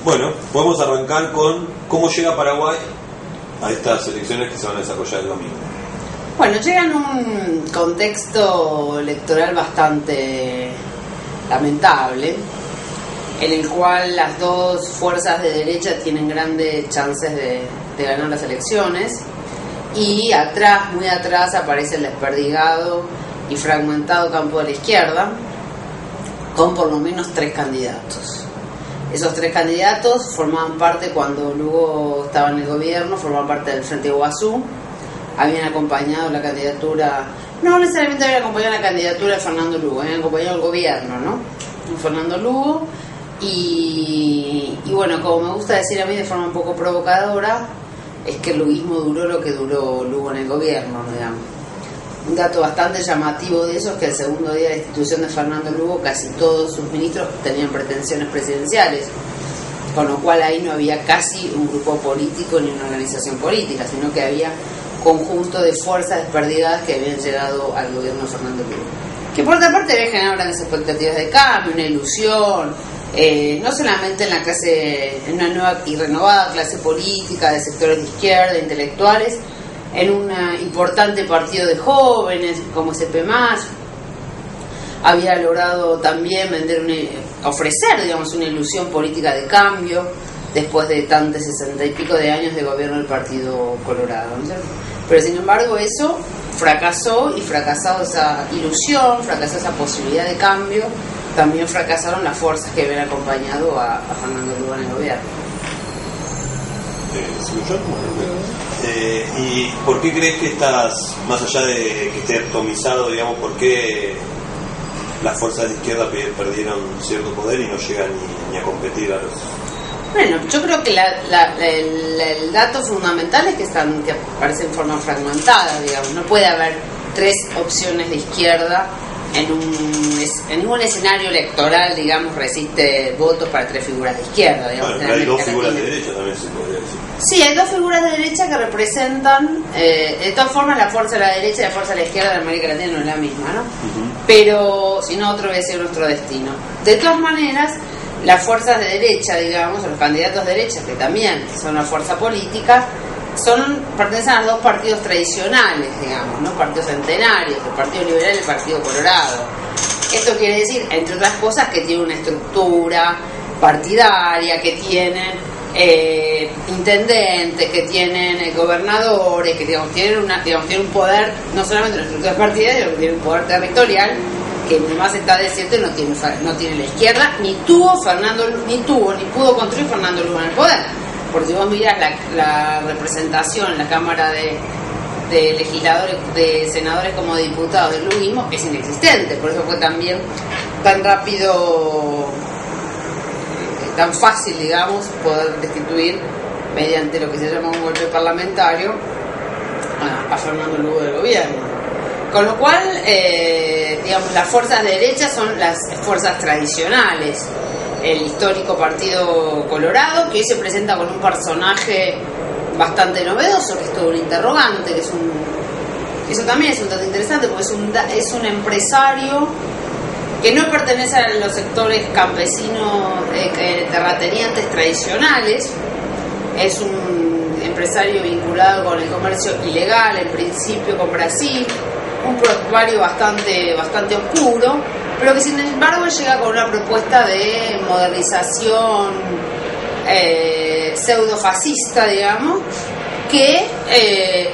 Bueno, podemos arrancar con cómo llega Paraguay a estas elecciones que se van a desarrollar el domingo. Bueno, llega en un contexto electoral bastante lamentable, en el cual las dos fuerzas de derecha tienen grandes chances de ganar las elecciones, y atrás, muy atrás, aparece el desperdigado y fragmentado campo de la izquierda, con por lo menos 3 candidatos. Esos 3 candidatos formaban parte, cuando Lugo estaba en el gobierno, formaban parte del Frente Iguazú, habían acompañado la candidatura, no necesariamente habían acompañado la candidatura de Fernando Lugo, habían acompañado el gobierno, ¿no? Fernando Lugo, y bueno, como me gusta decir a mí de forma un poco provocadora, es que el luguismo duró lo que duró Lugo en el gobierno, digamos. Un dato bastante llamativo de eso es que el segundo día de la institución de Fernando Lugo casi todos sus ministros tenían pretensiones presidenciales, con lo cual ahí no había casi un grupo político ni una organización política, sino que había conjunto de fuerzas desperdigadas que habían llegado al gobierno de Fernando Lugo, que por otra parte había generado grandes expectativas de cambio, una ilusión, no solamente en la clase, en una nueva y renovada clase política de sectores de izquierda, intelectuales, en un importante partido de jóvenes como SP+, había logrado también ofrecer, digamos, una ilusión política de cambio después de tantos 60 y pico de años de gobierno del Partido Colorado, ¿no? Pero sin embargo eso fracasó, y fracasado esa ilusión, fracasó esa posibilidad de cambio, también fracasaron las fuerzas que habían acompañado a Fernando Lugo en el gobierno. ¿Y por qué crees que más allá de que esté atomizado, digamos, por qué las fuerzas de izquierda perdieron cierto poder y no llegan ni a competir a los... Bueno, yo creo que el dato fundamental es que aparecen en forma fragmentada, digamos. No puede haber 3 opciones de izquierda en un escenario electoral, digamos, resiste votos para 3 figuras de izquierda, digamos. Bueno, pero hay 2 figuras de derecha también, se podría decir. Sí, hay 2 figuras de derecha que representan, de todas formas, la fuerza de la derecha y la fuerza de la izquierda de América Latina no es la misma, ¿no? Pero, si no, otro hubiese sido nuestro destino. De todas maneras, las fuerzas de derecha, digamos, o los candidatos de derecha, que también son una fuerza política, pertenecen a los 2 partidos tradicionales, digamos, ¿no? Partidos centenarios, el Partido Liberal y el Partido Colorado. Esto quiere decir, entre otras cosas, que tienen una estructura partidaria, que tienen intendentes, que tienen gobernadores, que tienen un poder, no solamente una estructura partidaria, sino que tienen un poder territorial que más está desierto, no tiene la izquierda, ni pudo construir Fernando Lugo en el poder. Porque si vos mirás la representación en la Cámara de legisladores, de senadores como de diputados del luguismo, es inexistente. Por eso fue también tan rápido, tan fácil, digamos, poder destituir mediante lo que se llama un golpe parlamentario a Fernando Lugo del gobierno. Con lo cual, digamos, las fuerzas de derecha son las fuerzas tradicionales. El histórico Partido Colorado, que hoy se presenta con un personaje bastante novedoso, que es todo un interrogante, eso también es un dato interesante, porque es un empresario que no pertenece a los sectores campesinos, terratenientes tradicionales, es un empresario vinculado con el comercio ilegal, en principio con Brasil, un prontuario bastante oscuro, pero que sin embargo llega con una propuesta de modernización pseudo-fascista, digamos, que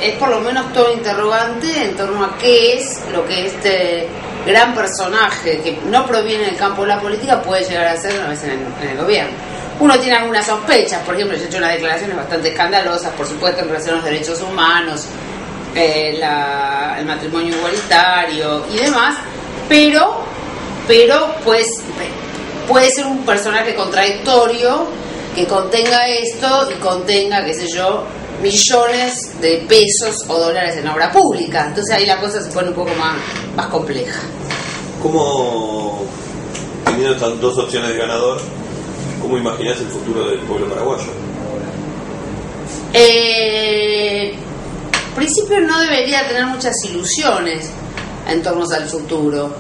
es por lo menos todo interrogante en torno a qué es lo que este gran personaje, que no proviene del campo de la política, puede llegar a ser una vez en el gobierno. Uno tiene algunas sospechas, por ejemplo, yo he hecho unas declaraciones bastante escandalosas, por supuesto, en relación a los derechos humanos, el matrimonio igualitario y demás, pero pues puede ser un personaje contradictorio que contenga esto y contenga, qué sé yo, millones de pesos o dólares en obra pública. Entonces ahí la cosa se pone un poco más compleja. ¿Cómo, teniendo estas 2 opciones de ganador, cómo imaginás el futuro del pueblo paraguayo? En principio no debería tener muchas ilusiones en torno al futuro,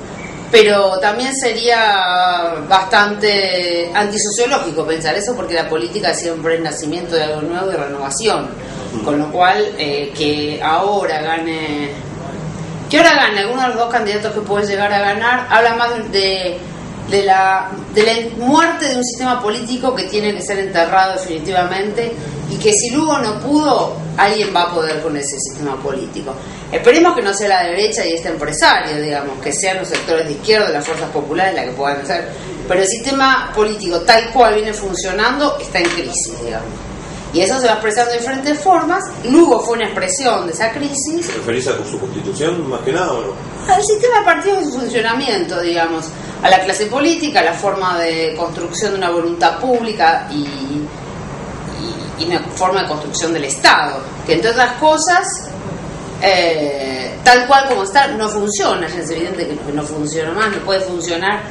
pero también sería bastante antisociológico pensar eso, porque la política siempre es nacimiento de algo nuevo y renovación, con lo cual que ahora gane alguno de los dos candidatos que puede llegar a ganar, habla más de la muerte de un sistema político que tiene que ser enterrado definitivamente, y que si Lugo no pudo, alguien va a poder con ese sistema político. Esperemos que no sea la derecha y este empresario, digamos, que sean los sectores de izquierda, las fuerzas populares las que puedan hacer, pero el sistema político tal cual viene funcionando está en crisis, digamos, y eso se va expresando de diferentes formas. Lugo fue una expresión de esa crisis. ¿Te referís a su constitución más que nada o no? Al sistema de partidos y su funcionamiento, digamos, a la clase política, a la forma de construcción de una voluntad pública y una forma de construcción del Estado, que entre otras cosas, tal cual como está, no funciona. Es evidente que no funciona más, no puede funcionar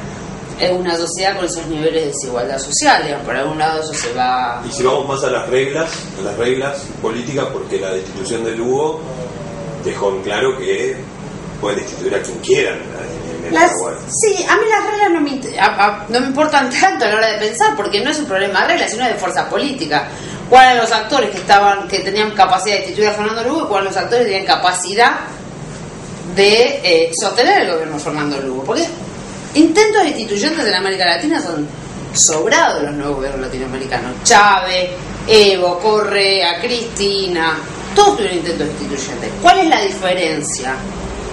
en una sociedad con esos niveles de desigualdad social, digamos. Por algún lado eso se va... Y si vamos más a las reglas políticas, porque la destitución de Lugo dejó en claro que pueden destituir a quien quieran en Paraguay. Sí, a mí las reglas no me importan tanto a la hora de pensar, porque no es un problema de reglas, sino de fuerza política. ¿Cuáles eran los actores que tenían capacidad de destituir a Fernando Lugo, y cuáles eran los actores que tenían capacidad de sostener el gobierno de Fernando Lugo? Porque intentos destituyentes en América Latina son sobrados los nuevos gobiernos latinoamericanos. Chávez, Evo, Correa, Cristina, todos tuvieron intentos destituyentes. ¿Cuál es la diferencia?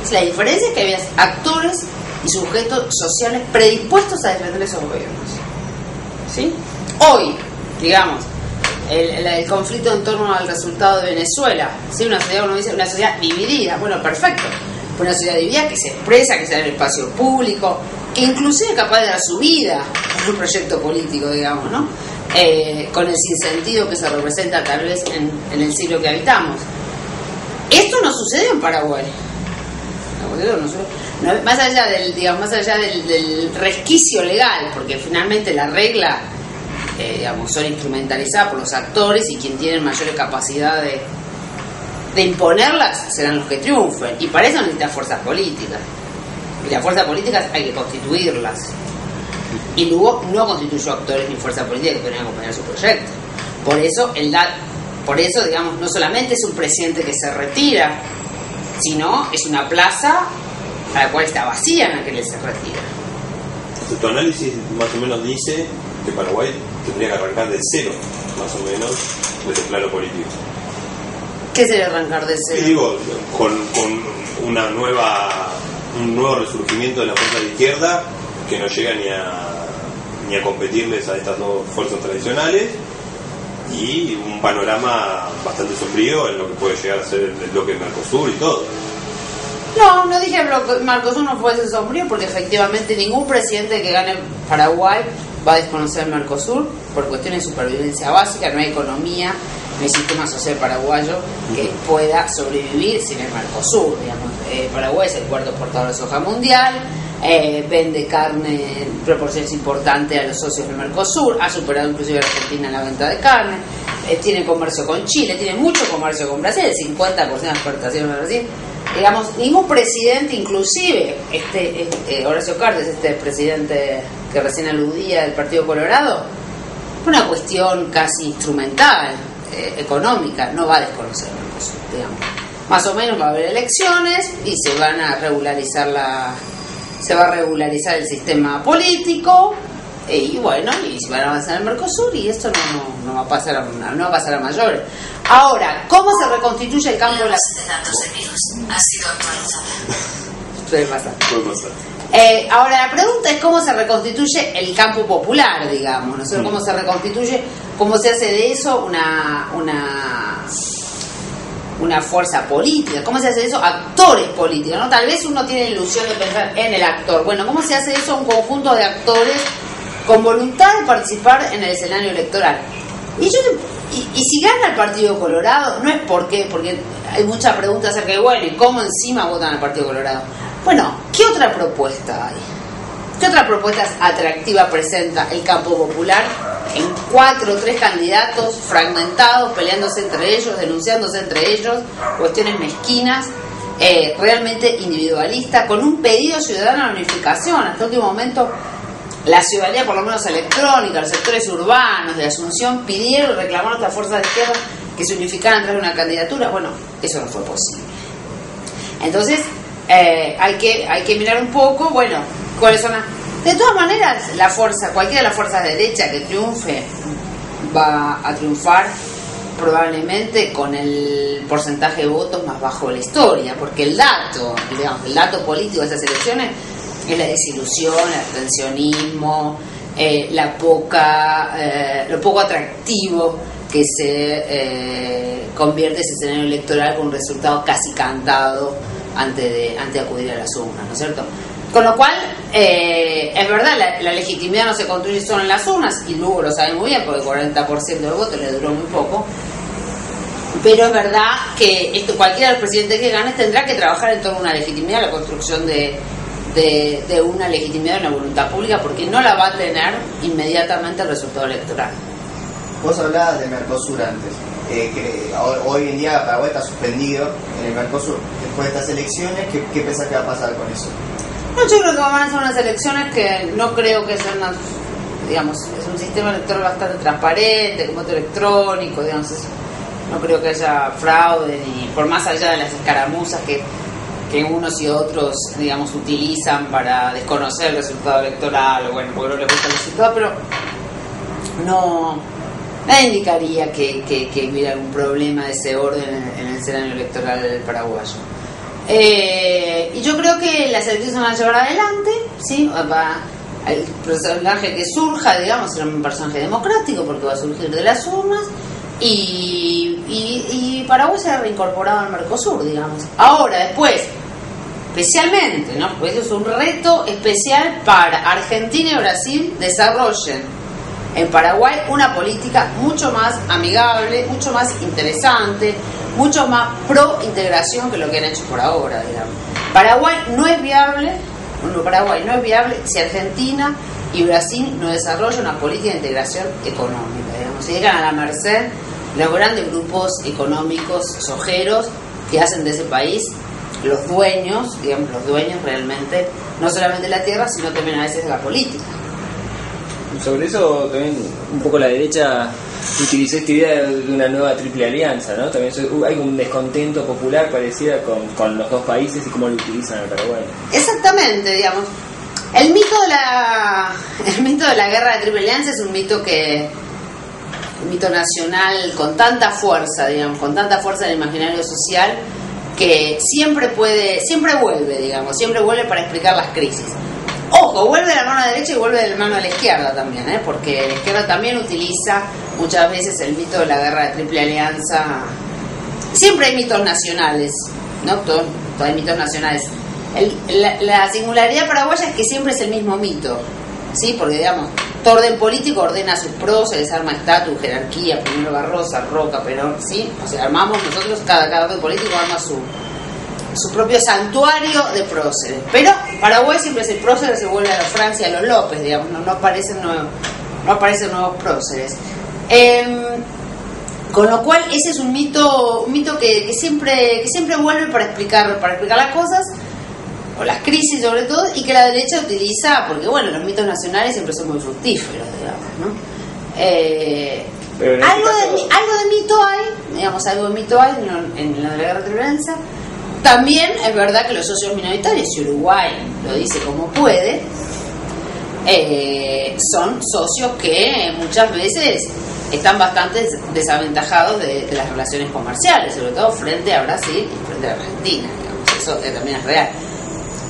La diferencia es que había actores y sujetos sociales predispuestos a defender esos gobiernos, ¿sí? Hoy, digamos, el conflicto en torno al resultado de Venezuela, ¿sí? Una sociedad, uno dice, una sociedad dividida. Bueno, perfecto. Una sociedad dividida que se expresa, que se da en el espacio público, que inclusive es capaz de dar su vida en un proyecto político, digamos, ¿no? Con el sinsentido que se representa tal vez en el siglo que habitamos. Esto no sucedió en Paraguay. No, más allá del resquicio legal, porque finalmente la regla, digamos, son instrumentalizadas por los actores, y quien tiene mayor capacidad de imponerlas serán los que triunfen, y para eso necesitan fuerzas políticas, y las fuerzas políticas hay que constituirlas, y Lugo no constituyó actores ni fuerzas políticas que podrían acompañar su proyecto. Por eso, digamos, no solamente es un presidente que se retira, sino es una plaza a la cual está vacía en la que él se retira. Tu análisis más o menos dice que Paraguay tendría que arrancar de cero, más o menos, desde el plano político. ¿Qué sería arrancar de cero? Y digo, con un nuevo resurgimiento de la fuerza de izquierda que no llega ni a competirles a estas dos fuerzas tradicionales, y un panorama bastante sombrío en lo que puede llegar a ser el bloque Mercosur y todo. No dije que Mercosur no puede ser sombrío, porque efectivamente ningún presidente que gane Paraguay va a desconocer el Mercosur por cuestiones de supervivencia básica. No hay economía, no hay sistema social paraguayo que pueda sobrevivir sin el Mercosur, digamos. Paraguay es el cuarto exportador de soja mundial, vende carne en proporciones importantes a los socios del Mercosur, ha superado inclusive a Argentina en la venta de carne, tiene comercio con Chile, tiene mucho comercio con Brasil, el 50% de exportación de Brasil. Digamos, ningún presidente, inclusive Horacio Cartes, este presidente que recién aludía del Partido Colorado, fue una cuestión casi instrumental, económica, no va a desconocer el Mercosur, digamos. Más o menos va a haber elecciones y se va a regularizar el sistema político, y bueno, y se van a avanzar el Mercosur, y esto no va a pasar a mayores. Ahora, ¿cómo se reconstituye el campo de la... de datos de virus ha sido actualizada? Puede pasar. Ahora, la pregunta es cómo se reconstituye el campo popular, digamos, ¿no? Cómo se reconstituye, cómo se hace de eso una fuerza política, cómo se hace de eso actores políticos, ¿no? Tal vez uno tiene la ilusión de pensar en el actor. Bueno, ¿cómo se hace eso un conjunto de actores con voluntad de participar en el escenario electoral? Y si gana el Partido Colorado, no es porque hay muchas preguntas acerca de, bueno, ¿y cómo encima votan al Partido Colorado? Bueno, ¿qué otra propuesta hay? ¿Qué otra propuesta atractiva presenta el campo popular en 4 o 3 candidatos fragmentados, peleándose entre ellos, denunciándose entre ellos, cuestiones mezquinas, realmente individualista, con un pedido ciudadano de unificación. Hasta el último momento, la ciudadanía, por lo menos electrónica, los sectores urbanos de Asunción, pidieron y reclamaron a estas fuerzas de izquierda que se unificaran tras una candidatura. Bueno, eso no fue posible. Entonces, hay que mirar un poco, bueno, cuáles son las... De todas maneras, cualquiera de las fuerzas de derecha que triunfe va a triunfar probablemente con el porcentaje de votos más bajo de la historia, porque el dato político de esas elecciones es la desilusión, el abstencionismo, lo poco atractivo que se convierte ese escenario electoral con un resultado casi cantado antes de acudir a las urnas, ¿no es cierto? Con lo cual, es verdad, la legitimidad no se construye solo en las urnas, y Lugo lo sabe muy bien, porque el 40% del voto le duró muy poco. Pero es verdad que cualquiera de los presidentes que gane tendrá que trabajar en torno a una legitimidad, la construcción de una legitimidad, de una voluntad pública, porque no la va a tener inmediatamente el resultado electoral. Vos hablabas de Mercosur antes, que hoy en día Paraguay está suspendido en el Mercosur. Después de estas elecciones, ¿qué pensás que va a pasar con eso? No, yo creo que van a ser unas elecciones que no creo que sean unas, digamos, es un sistema electoral bastante transparente, con voto electrónico, digamos, no creo que haya fraude, ni por más allá de las escaramuzas que unos y otros, digamos, utilizan para desconocer el resultado electoral, o bueno, porque no les gusta el resultado, pero no, nada indicaría que hubiera algún problema de ese orden en el escenario electoral paraguayo. Y yo creo que las elecciones se van a llevar adelante, ¿sí? El personaje que surja, digamos, será un personaje democrático, porque va a surgir de las urnas, y Paraguay se ha reincorporado al Mercosur, digamos. Ahora, después, especialmente, ¿no? Pues eso es un reto especial para Argentina y Brasil desarrollen en Paraguay una política mucho más amigable, mucho más interesante, mucho más pro integración que lo que han hecho por ahora, digamos. Paraguay no es viable si Argentina y Brasil no desarrollan una política de integración económica, digamos. Se llegan a la merced los grandes grupos económicos sojeros que hacen de ese país los dueños realmente, no solamente de la tierra, sino también a veces de la política. Sobre eso también un poco la derecha utilizó esta idea de una nueva triple alianza, ¿no? También hay un descontento popular pareciera con los dos países y cómo lo utilizan en Paraguay. Exactamente, digamos. El mito de la guerra de triple alianza es un mito nacional con tanta fuerza, digamos, con tanta fuerza en el imaginario social, que siempre vuelve para explicar las crisis. Ojo, vuelve de la mano derecha y vuelve de la mano de la izquierda también, porque la izquierda también utiliza muchas veces el mito de la guerra de triple alianza. Siempre hay mitos nacionales, ¿no? Todo hay mitos nacionales. La singularidad paraguaya es que siempre es el mismo mito, ¿sí? Porque, digamos, todo orden político ordena sus próceres, arma estatus, jerarquía, primero Barrosa, Roca, Perón, ¿sí? O sea, armamos nosotros, cada orden político arma su propio santuario de próceres. Pero Paraguay siempre es el prócer, se vuelve a la Francia, a los López, digamos, no aparecen nuevos próceres. Con lo cual ese es un mito que siempre vuelve para explicar las cosas, o las crisis sobre todo, y que la derecha utiliza, porque bueno, los mitos nacionales siempre son muy fructíferos, digamos, ¿no? Algo de mito hay en la guerra de violencia. También es verdad que los socios minoritarios, y Uruguay lo dice como puede, son socios que muchas veces están bastante desaventajados de las relaciones comerciales, sobre todo frente a Brasil y frente a Argentina, digamos. Eso también es real.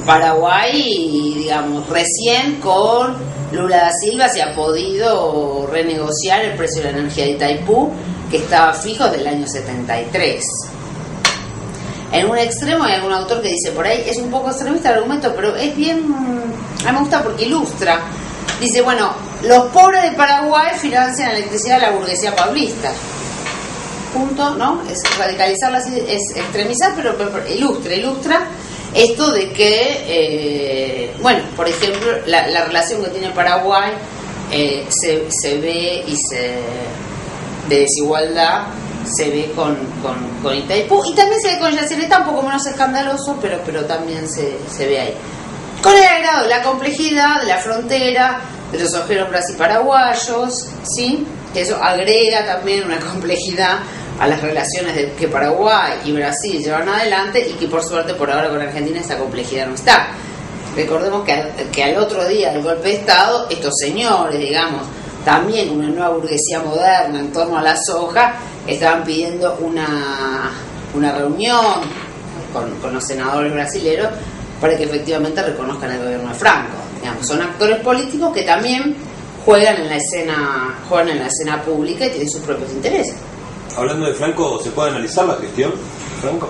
Paraguay, digamos, recién con Lula da Silva se ha podido renegociar el precio de la energía de Itaipú, que estaba fijo desde el año 73. En un extremo hay algún autor que dice por ahí, es un poco extremista el argumento, pero es bien, a mí me gusta porque ilustra. Dice, bueno, los pobres de Paraguay financian la electricidad de la burguesía paulista. Punto, ¿no? Es radicalizar, es extremizar, pero ilustra esto de que, bueno, por ejemplo, la relación que tiene Paraguay se ve de desigualdad se ve con Itaipú, y también se ve con Yacyretá, un poco menos escandaloso, pero también se ve ahí. Con el agrado de la complejidad de la frontera, de los ojeros brasi-paraguayos, ¿sí? Que eso agrega también una complejidad a las relaciones que Paraguay y Brasil llevan adelante, y que por suerte por ahora con Argentina esa complejidad no está. Recordemos que al otro día del golpe de Estado, estos señores, digamos, también una nueva burguesía moderna en torno a la soja, estaban pidiendo una reunión con los senadores brasileños para que efectivamente reconozcan el gobierno de Franco. Digamos, son actores políticos que también juegan en la escena pública y tienen sus propios intereses. Hablando de Franco, ¿se puede analizar la gestión de Franco?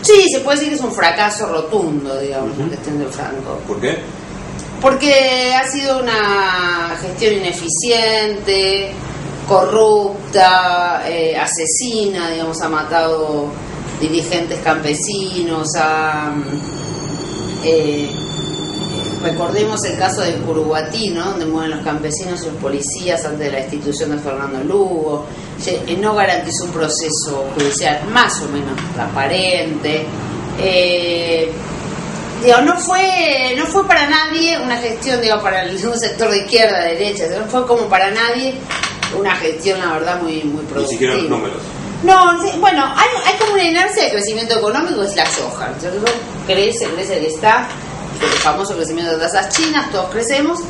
Sí, se puede decir que es un fracaso rotundo, digamos, la gestión de Franco. ¿Por qué? Porque ha sido una gestión ineficiente, corrupta, asesina, digamos, ha matado dirigentes campesinos, recordemos el caso de Curuguatí, ¿no? Donde mueren los campesinos y los policías antes de la destitución de Fernando Lugo. No garantizó un proceso judicial más o menos transparente. No fue para nadie una gestión, para un sector de izquierda, derecha, no fue como para nadie una gestión, la verdad, muy productiva. Ni siquiera los números. No, bueno, hay como una inercia de crecimiento económico, es la soja. Crece que está, el famoso crecimiento de tasas chinas, todos crecemos.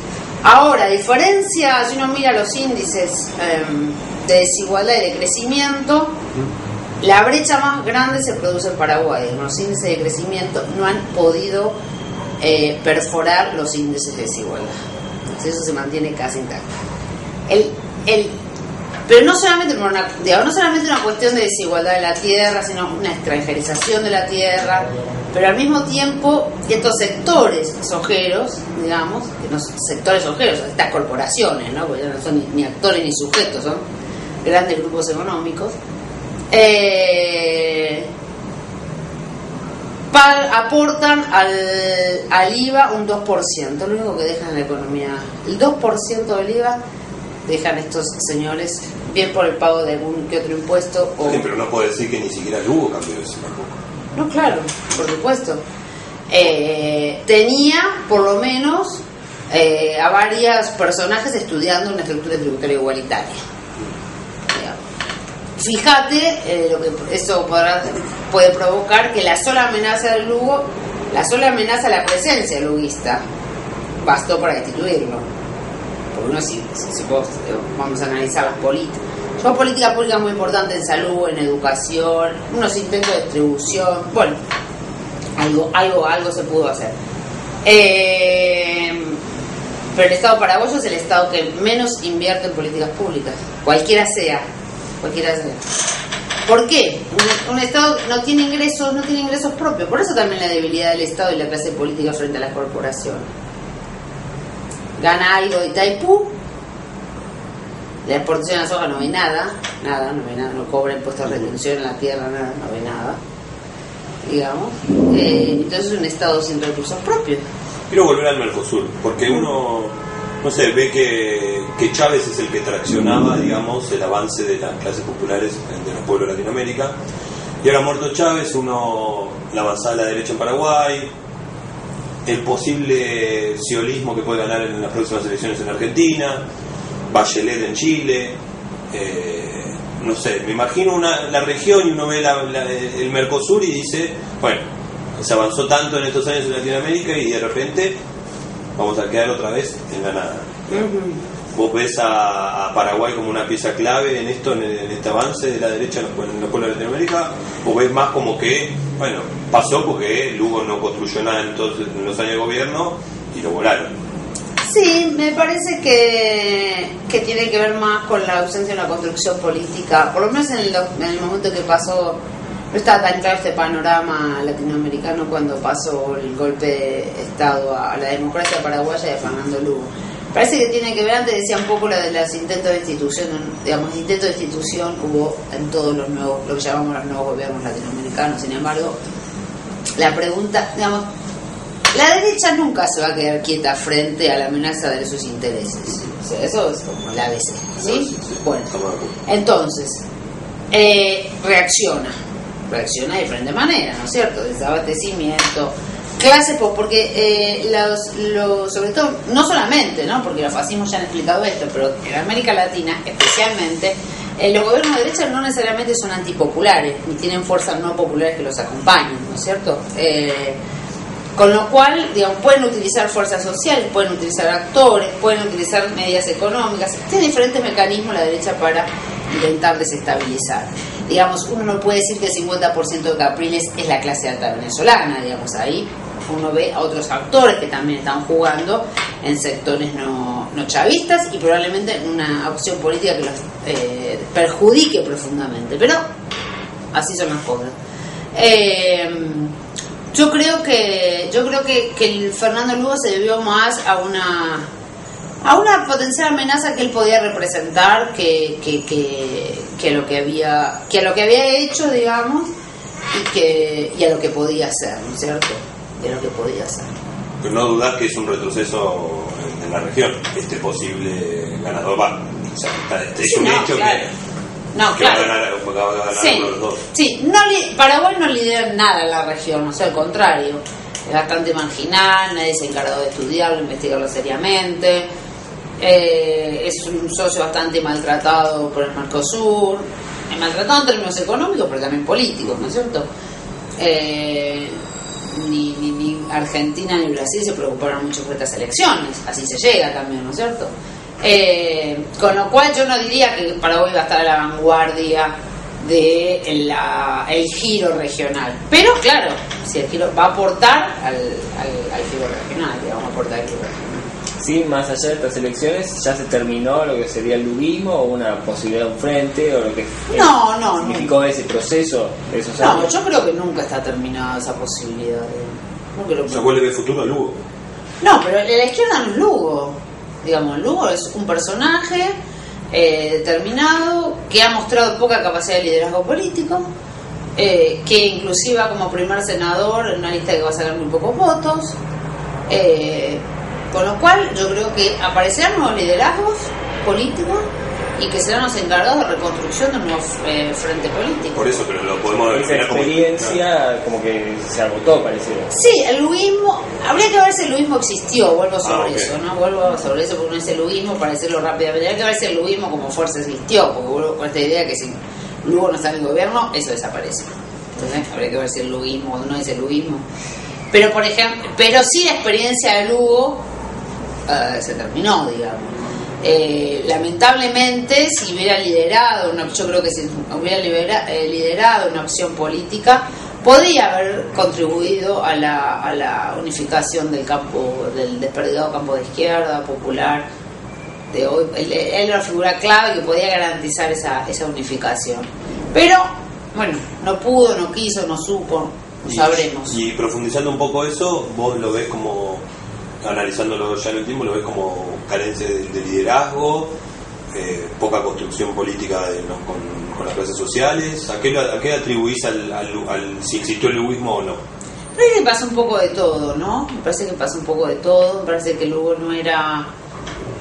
Ahora, a diferencia, si uno mira los índices de desigualdad y de crecimiento, la brecha más grande se produce en Paraguay. Los índices de crecimiento no han podido perforar los índices de desigualdad. Entonces, eso se mantiene casi intacto. Pero no solamente una cuestión de desigualdad de la tierra, sino una extranjerización de la tierra, pero al mismo tiempo estos sectores sojeros, digamos, estas corporaciones, ¿no? Porque ya no son ni actores ni sujetos, son grandes grupos económicos, aportan al IVA un 2%, lo único que dejan en la economía. El 2% del IVA dejan estos señores, bien por el pago de algún que otro impuesto. Sí, pero no puede decir que ni siquiera Lugo cambió eso tampoco. No, claro, por supuesto. Tenía, por lo menos, a varios personajes estudiando una estructura tributaria igualitaria. Fíjate lo que eso puede provocar, que la sola amenaza del Lugo, la la presencia luguista, bastó para destituirlo. Porque uno, si vamos a analizar las políticas, son políticas públicas muy importantes en salud, en educación, unos intentos de distribución, bueno, algo se pudo hacer. Pero el Estado paraguayo es el Estado que menos invierte en políticas públicas, cualquiera sea. ¿Por qué? Un Estado no tiene ingresos propios, por eso también la debilidad del Estado y la clase política frente a las corporaciones. Gana algo de Itaipú, la exportación de la soja no ve nada, no cobra impuestos de retención en la tierra, nada, no ve nada, digamos. Entonces es un Estado sin recursos propios. Quiero volver al Mercosur, porque uno, no sé, ve que Chávez es el que traccionaba, digamos, el avance de las clases populares de los pueblos de Latinoamérica, y ahora muerto Chávez, la avanzada a la derecha en Paraguay, el posible ciolismo que puede ganar en las próximas elecciones en Argentina, Bachelet en Chile, no sé, me imagino la región y uno ve el Mercosur y dice, bueno, se avanzó tanto en estos años en Latinoamérica y de repente vamos a quedar otra vez en la nada. Vos ves a Paraguay como una pieza clave en este avance de la derecha en los pueblos de Latinoamérica, o ves más como que, bueno, pasó porque Lugo no construyó nada en los años de gobierno y lo volaron. Sí, me parece que tiene que ver más con la ausencia de una construcción política, por lo menos en el momento que pasó. No estaba tan claro este panorama latinoamericano cuando pasó el golpe de Estado a la democracia paraguaya de Fernando Lugo. Parece que tiene que ver, antes decía un poco lo de los intentos de institución, digamos, intentos de institución hubo en todos los nuevos, lo que llamamos los nuevos gobiernos latinoamericanos. Sin embargo, la pregunta, digamos, la derecha nunca se va a quedar quieta frente a la amenaza de sus intereses. O sea, eso es como la ABC, ¿sí? Sí. Bueno, entonces, reacciona de diferente manera, ¿no es cierto? Desabastecimiento, clases, porque sobre todo, no solamente, ¿no? Porque los fascismos ya han explicado esto, pero en América Latina especialmente, los gobiernos de derecha no necesariamente son antipopulares, ni tienen fuerzas no populares que los acompañen, ¿no es cierto? Con lo cual, digamos, pueden utilizar fuerzas sociales, pueden utilizar actores, pueden utilizar medidas económicas, tiene diferentes mecanismos la derecha para intentar desestabilizar. Digamos, uno no puede decir que el 50% de Capriles es la clase alta venezolana, digamos, ahí uno ve a otros actores que también están jugando en sectores no chavistas y probablemente en una opción política que los perjudique profundamente, pero así son las cosas. Yo creo que el Fernando Lugo se debió más a una potencial amenaza que él podía representar que a lo que había hecho, digamos, y a lo que podía hacer, ¿no es cierto? Y a lo que podía hacer. Pero no dudar que es un retroceso en la región, este posible ganador va. O sea, es un hecho claro. que va a ganar sí, uno de los dos. Sí, Paraguay no lidera nada en la región, o sea, al contrario, es bastante marginal, nadie se ha encargado de estudiarlo, investigarlo seriamente, es un socio bastante maltratado por el Mercosur, maltratado en términos económicos, pero también políticos, ¿no es cierto? Ni Argentina ni Brasil se preocuparon mucho por estas elecciones, así se llega también, ¿no es cierto? Con lo cual yo no diría que Paraguay va a estar a la vanguardia de el giro regional, pero claro, si el giro va a aportar al giro regional, digamos, va a aportar al giro regional. Sí, más allá de estas elecciones, ¿ya se terminó lo que sería el luguismo o una posibilidad de un frente o lo que significó ese proceso de esos años? No, yo creo que nunca está terminada esa posibilidad. O sea, ¿cuál le ve futuro a Lugo? No, pero la izquierda no es Lugo. Digamos, Lugo es un personaje determinado que ha mostrado poca capacidad de liderazgo político, que inclusive va como primer senador en una lista que va a sacar muy pocos votos. Con lo cual yo creo que aparecerán nuevos liderazgos políticos y que serán los encargados de reconstrucción de un nuevo frente político. Por eso, pero lo podemos esa experiencia como que se agotó, pareciera. Sí, el luguismo, habría que ver si el luguismo existió, vuelvo sobre eso, ¿no? Vuelvo sobre eso porque no es el luguismo, para decirlo rápidamente, habría que ver si el luguismo como fuerza existió, porque vuelvo con esta idea que si Lugo no está en el gobierno, eso desaparece. Entonces habría que ver si el luguismo o no es el luguismo. Pero por ejemplo, sí la experiencia de Lugo se terminó, digamos. Lamentablemente, si hubiera liderado yo creo que si hubiera liderado una opción política, podría haber contribuido a la unificación del desperdigado campo de izquierda popular de hoy. Él era una figura clave que podía garantizar esa unificación, pero bueno, no pudo, no quiso, no supo, no sabremos. Y profundizando un poco eso, vos lo ves como, analizándolo ya en el tiempo, lo ves como carencia de liderazgo, poca construcción política con las clases sociales. ¿A qué atribuís si existió el luguismo o no? Me parece que pasa un poco de todo, ¿no? Me parece que pasa un poco de todo. Me parece que Lugo no era...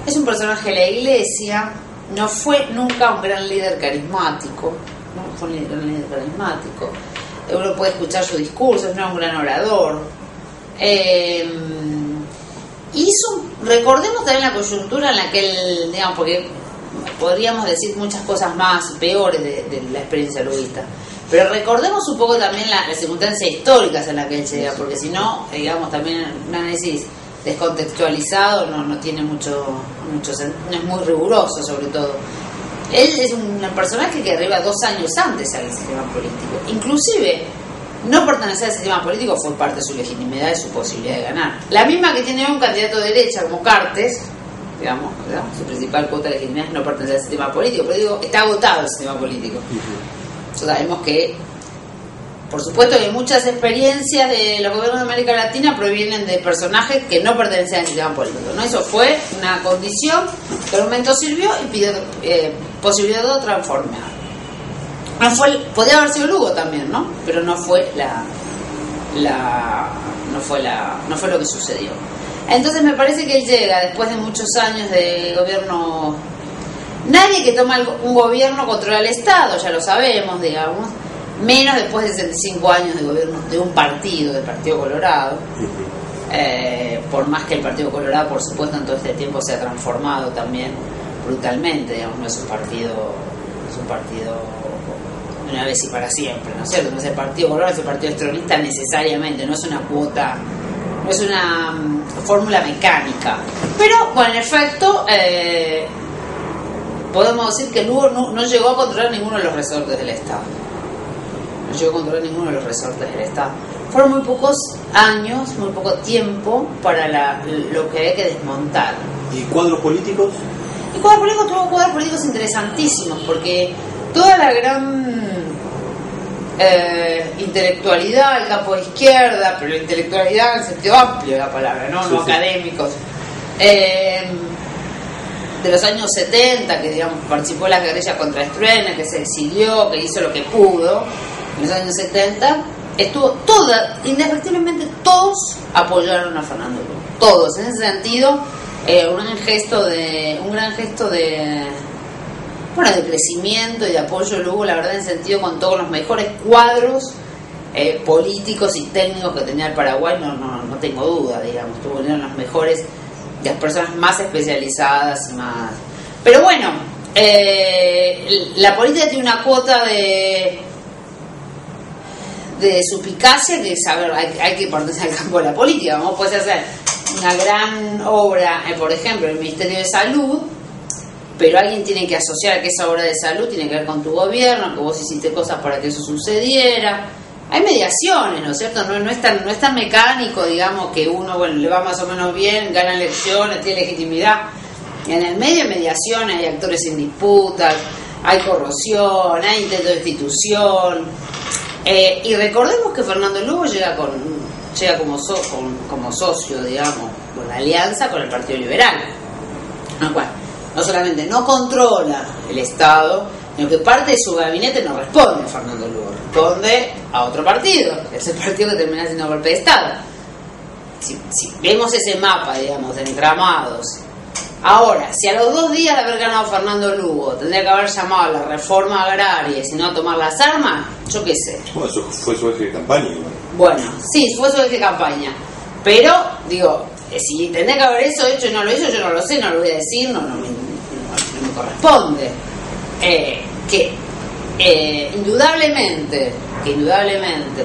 Es un personaje de la iglesia, no fue nunca un gran líder carismático, no fue un gran líder carismático. Uno puede escuchar su discurso, no era un gran orador. Recordemos también la coyuntura en la que él, digamos, porque podríamos decir muchas cosas más peores de la experiencia luguista, pero recordemos un poco también las circunstancias históricas en las que él llega, porque si no, digamos, también un análisis descontextualizado no tiene mucho no es muy riguroso. Sobre todo él es un personaje que arriba 2 años antes al sistema político, inclusive no pertenecer al sistema político fue parte de su legitimidad y su posibilidad de ganar, la misma que tiene un candidato de derecha como Cartes, digamos, su principal cuota de legitimidad es no pertenecer al sistema político, pero digo, está agotado el sistema político. Sabemos que, por supuesto, que muchas experiencias de los gobiernos de América Latina provienen de personajes que no pertenecen al sistema político, ¿no? Eso fue una condición que en un momento sirvió y pidió posibilidad de transformar. Podría haber sido Lugo también, ¿no? Pero no fue no fue lo que sucedió. Entonces me parece que él llega después de muchos años de gobierno Nadie que toma un gobierno controla el Estado, ya lo sabemos, digamos, menos después de 65 años de gobierno de un partido, del Partido Colorado. Por más que el Partido Colorado, por supuesto, en todo este tiempo se ha transformado también brutalmente, digamos, no es un partido de una vez y para siempre, ¿no es cierto? No es el Partido Colorado, es el Partido Estronista necesariamente, no es una cuota, no es una fórmula mecánica. Pero, bueno, en efecto, podemos decir que Lugo no llegó a controlar ninguno de los resortes del Estado. No llegó a controlar ninguno de los resortes del Estado. Fueron muy pocos años, muy poco tiempo para lo que había que desmontar. ¿Y cuadros políticos? Y cuadros políticos tuvo cuadros políticos interesantísimos, porque toda la gran intelectualidad, el campo de izquierda, pero la intelectualidad en el sentido amplio de la palabra, no, sí, no sí. Académicos, de los años 70, que digamos participó en la guerrilla contra Stroessner, que se exilió, que hizo lo que pudo en los años 70, estuvo toda, indefectiblemente todos apoyaron a Fernando Lugo, todos. En ese sentido, un gran gesto de crecimiento y de apoyo a Lugo, la verdad, en sentido con todos los mejores cuadros políticos y técnicos que tenía el Paraguay, no tengo duda, digamos, tuvieron los mejores, las personas más especializadas y más. Pero bueno, la política tiene una cuota de suspicacia, que saber, hay que partirse al campo de la política. Vos podés hacer una gran obra, por ejemplo, el Ministerio de Salud, pero alguien tiene que asociar que esa obra de salud tiene que ver con tu gobierno, que vos hiciste cosas para que eso sucediera. Hay mediaciones, ¿no es cierto? No es tan mecánico, digamos, que uno, bueno, le va más o menos bien, gana elecciones, tiene legitimidad. En el medio hay mediaciones, hay actores en disputas, hay corrupción, hay intento de destitución. Y recordemos que Fernando Lugo llega como socio, digamos, con la alianza con el Partido Liberal, lo cual no solamente no controla el Estado, sino que parte de su gabinete no responde a Fernando Lugo, responde a otro partido, que es el partido que termina haciendo golpe de Estado. Si vemos ese mapa, digamos, de entramados. Ahora, si a los 2 días de haber ganado Fernando Lugo tendría que haber llamado a la reforma agraria y si no a tomar las armas, yo qué sé. Bueno, eso fue su eje de campaña. Bueno, sí, fue su eje de campaña. Pero, digo, si tendría que haber eso hecho y no lo hizo, yo no lo sé, no lo voy a decir, no me corresponde. Indudablemente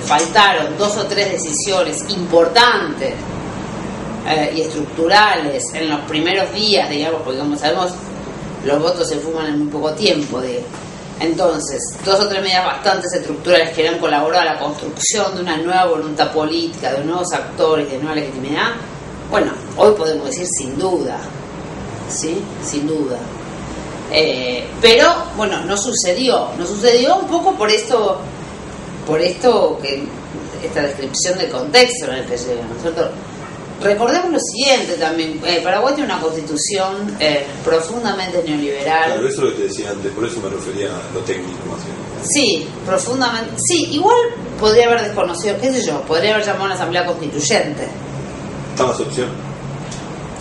faltaron 2 o 3 decisiones importantes y estructurales en los primeros días, digamos, porque como sabemos los votos se fuman en muy poco tiempo. Entonces, 2 o 3 medidas bastante estructurales que han colaborado a la construcción de una nueva voluntad política, de nuevos actores, de nueva legitimidad. Bueno, hoy podemos decir sin duda, ¿sí? Sin duda. Pero, bueno, no sucedió un poco por esto que esta descripción del contexto en el que llega, ¿no es cierto? Recordemos lo siguiente también, Paraguay tiene una constitución profundamente neoliberal. Claro, eso es lo que te decía antes, por eso me refería a lo técnico más bien. Sí, profundamente, sí, igual podría haber desconocido, qué sé yo, podría haber llamado a una asamblea constituyente. Está más opción.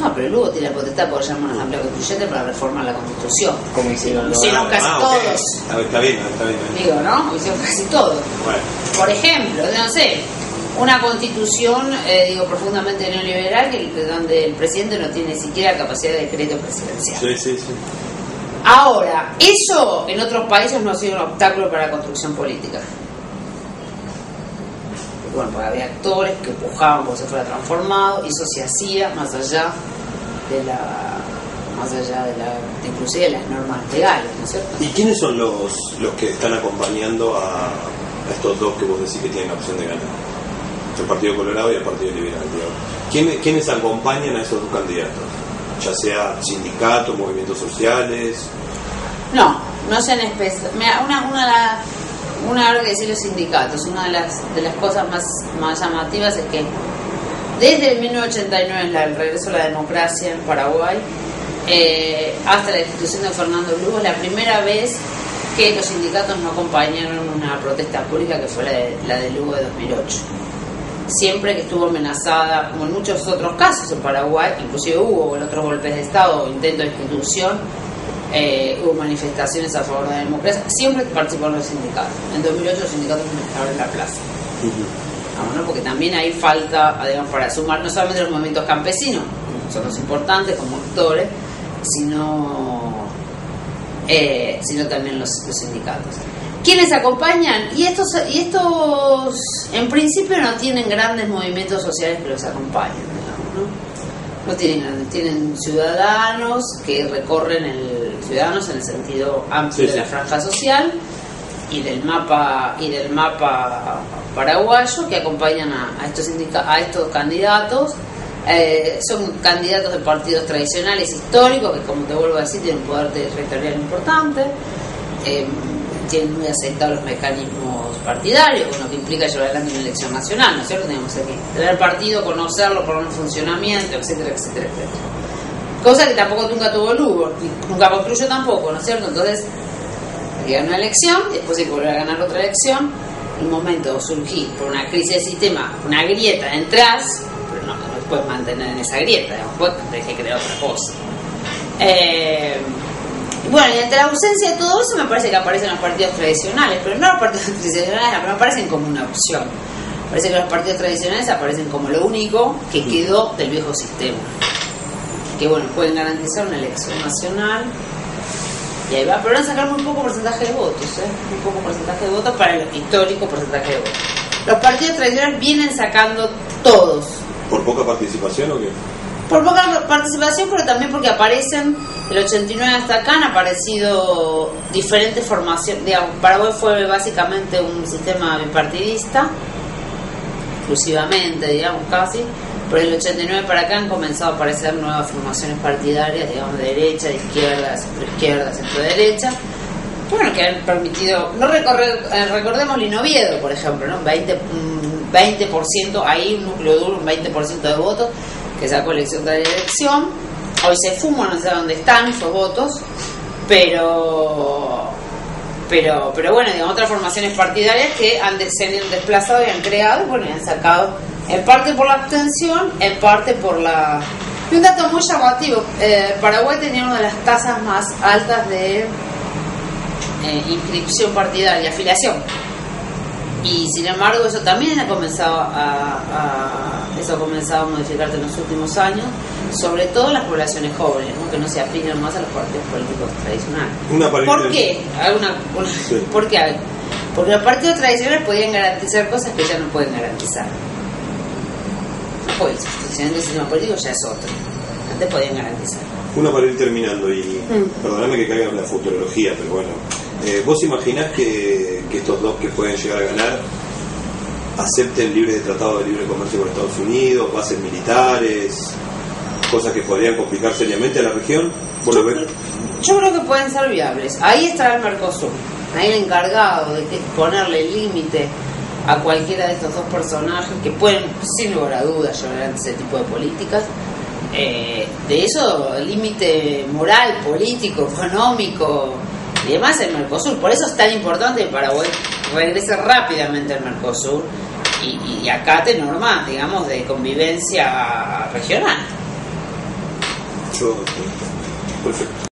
No, pero Lugo tiene la potestad de poder llamar a una asamblea constituyente para reformar la constitución. Como hicieron los... Hicieron casi todos. Okay. Está bien. Digo, ¿no? Hicieron casi todos. Bueno. Por ejemplo, no sé, una constitución, profundamente neoliberal, donde el presidente no tiene ni siquiera capacidad de decreto presidencial. Sí. Ahora, eso en otros países no ha sido un obstáculo para la construcción política. Bueno, porque había actores que empujaban porque se fuera transformado, y eso se hacía más allá de inclusive de las normas legales, ¿no es cierto? ¿Y quiénes son los que están acompañando a estos dos que vos decís que tienen la opción de ganar? El Partido Colorado y el Partido Liberal, digamos. ¿Quiénes acompañan a esos 2 candidatos? Ya sea sindicatos, movimientos sociales. No sean especiales. Una hora que decir los sindicatos, una de las cosas más llamativas es que desde el 1989, el regreso a la democracia en Paraguay, hasta la destitución de Fernando Lugo, es la primera vez que los sindicatos no acompañaron una protesta pública, que fue la de Lugo de 2008. Siempre que estuvo amenazada, como en muchos otros casos en Paraguay, inclusive hubo en otros golpes de Estado o intentos de institución, hubo manifestaciones a favor de la democracia, siempre participaron los sindicatos. En 2008 los sindicatos estaban en la plaza. ¿No? Porque también hay falta, digamos, para sumar no solamente los movimientos campesinos, son los importantes como actores, sino también los sindicatos. ¿Quiénes acompañan? Y estos en principio no tienen grandes movimientos sociales que los acompañen, digamos, ¿no? No tienen ciudadanos que recorren ciudadanos en el sentido amplio de la franja social y del mapa paraguayo, que acompañan a estos candidatos. Son candidatos de partidos tradicionales históricos que, como te vuelvo a decir, tienen un poder territorial importante, tienen muy aceptados los mecanismos partidarios, bueno, que implica llevar adelante una elección nacional, ¿no es cierto? Tenemos que tener partido, conocerlo, poner en funcionamiento, etcétera, etcétera, etcétera. Cosa que tampoco nunca tuvo Lugo, nunca construyó tampoco, ¿no es cierto? Entonces, ganar una elección, después hay que volver a ganar otra elección, un momento surgir por una crisis de sistema, una grieta entras, pero no puedes mantener en esa grieta, después tenés que crear otra cosa. Bueno, y ante la ausencia de todo eso me parece que aparecen los partidos tradicionales, pero no los partidos tradicionales, pero aparecen como una opción. Parece que los partidos tradicionales aparecen como lo único que quedó del viejo sistema, que bueno, pueden garantizar una elección nacional y ahí va, pero van a sacar muy poco porcentaje de votos, muy poco porcentaje de votos para el histórico porcentaje de votos. Los partidos tradicionales vienen sacando todos. ¿Por poca participación o qué? Por poca participación, pero también porque aparecen, del 89 hasta acá han aparecido diferentes formaciones. Digamos, Paraguay fue básicamente un sistema bipartidista, exclusivamente, digamos, casi. Pero del 89 para acá han comenzado a aparecer nuevas formaciones partidarias, digamos, de derecha, de izquierda, centro-izquierda, centro-derecha. Bueno, que han permitido, no recordemos Linoviedo, por ejemplo, ¿no? 20%, ahí un núcleo duro, un 20% de votos, que sacó elección tras elección. Hoy se fuman, no sé dónde están esos votos, pero bueno, digamos, otras formaciones partidarias que se han desplazado y han creado, bueno, y han sacado, en parte por la abstención, en parte por la... Y un dato muy llamativo, Paraguay tenía una de las tasas más altas de inscripción partidaria, afiliación. Y sin embargo eso también ha comenzado a modificarse en los últimos años, sobre todo en las poblaciones jóvenes, ¿no? Que no se afilian más a los partidos políticos tradicionales. ¿Por qué? Sí. ¿Por qué? Porque los partidos tradicionales podían garantizar cosas que ya no pueden garantizar. No pueden, el sistema político ya es otro. Antes podían garantizar. Una para ir terminando y perdóname que caiga en la futurología, pero bueno, ¿vos imaginás que estos dos que pueden llegar a ganar acepten libre tratado de libre comercio con Estados Unidos, bases militares, cosas que podrían complicar seriamente a la región? Yo creo que pueden ser viables. Ahí estará el Mercosur, ahí el encargado de ponerle límite a cualquiera de estos dos personajes que pueden, sin lugar a dudas, llevar adelante ese tipo de políticas. De eso, límite moral, político, económico y demás, el Mercosur. Por eso es tan importante que Paraguay regrese rápidamente al Mercosur y acate normas, digamos, de convivencia regional. Perfecto.